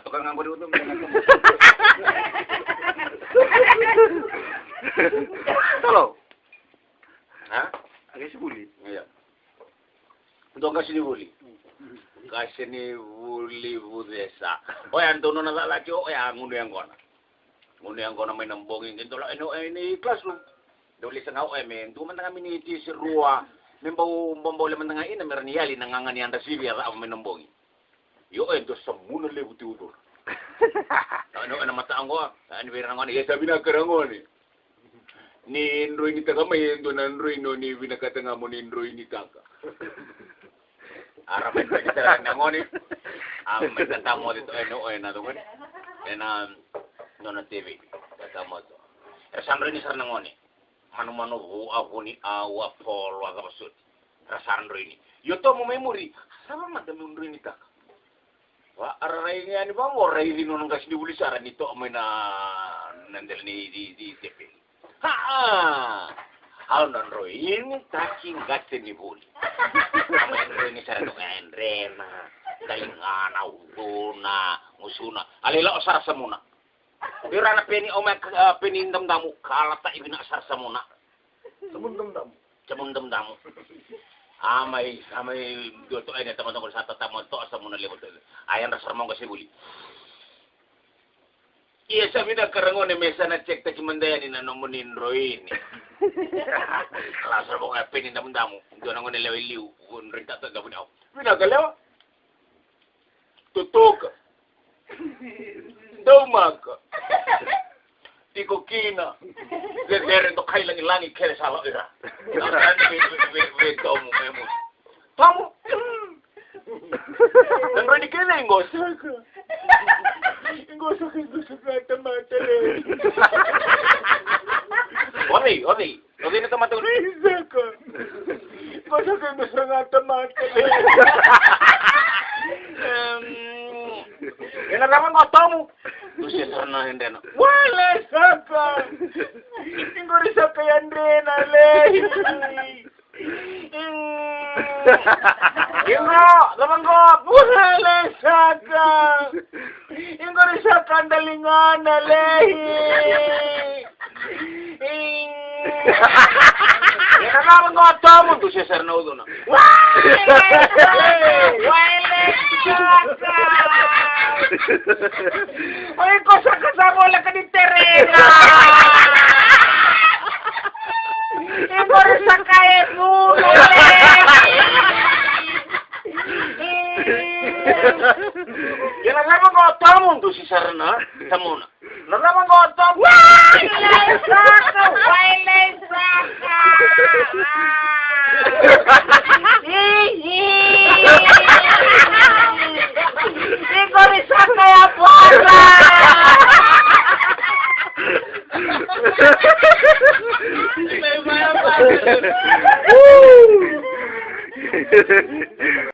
tukang nganggo dulu. Halo. Hah? Agak sebuli. Iya. Untuk kasih dibuli. Kasih ni buli budesa. Oh yang tuno na lagi oh yang ngundu yang kona. Ngundu yang kona main nembongin gitu lah. Ini kelas lu. Doli sengau men. Tu mentang kami ni di serua. Membau le mentang ini merani yali nangangan yang rasibi ya apa main nembongin. Yo itu semua le buti udur. Ano mata anggo. Ani birang ngoni ya sabi na kerangoni. Ni Indro ini taka may endo na Indro ino ni binakatanga mo ni Indro ini taka. Arap ito kita lang nangoni. May katamo dito na to kan. Na TV. Katamo to. Rasandro ni sar nangoni. Manu-manu ako ni awa polo aga masud. Rasandro ini. Yo to mo memory. Sama man dami Indro ini taka. Wa araray nga ni ba mo ray rin nung kasi ni ulisaran nito may na nandel ni di TV. Hal non Roy ini taking gatin ni buli. Roy ini sana dong Rena, kalingana, utuna, musuna. Alila osar samuna. Birana peni omek peni damu kalata ibina osar samuna. Semundam damu. Semundam damu. Amai doto ini teman-teman satu tamu to samuna lewat. Ayan rasar mau kasih buli. Iya, sabi na karangon mesa na check ta kimandaya ni nanomunin Roy ni. Kalasar mo nga pinindam-damo. Doon ako nilawiliw. Kung rin tatagapin ako. Pinagalaw. Tutok. Daumag. Di ko kina. Gagere to kailang ilangi kere sa alo ira. Wento mo. Tamo. Dan Roy ni kena yung gosa ka. Gusto ka tamata rin. Odi na tamata rin. Isa ka. Gusto ka tamata rin. Yan naman ko tamo. Gusto sa na hindi na. Wala saka. Hindi ko rin saka yan rin. Alay. Ingo, lamang ko. Wala saka. Yung ko rin sa kandalingan na lehi. Yan ang naman ko at tamo. Doon siya sir na ulo na. Wale saka. Ay ko sa kasama wala ka ni Terena. Yung ko rin sa kaya mo. Yan ang naman ko at tamo. Doon si Sarna. Tamo na. Nalaman ko at tamo. Wale saka. Wale saka. Iko rin sa kaya pwala. May mga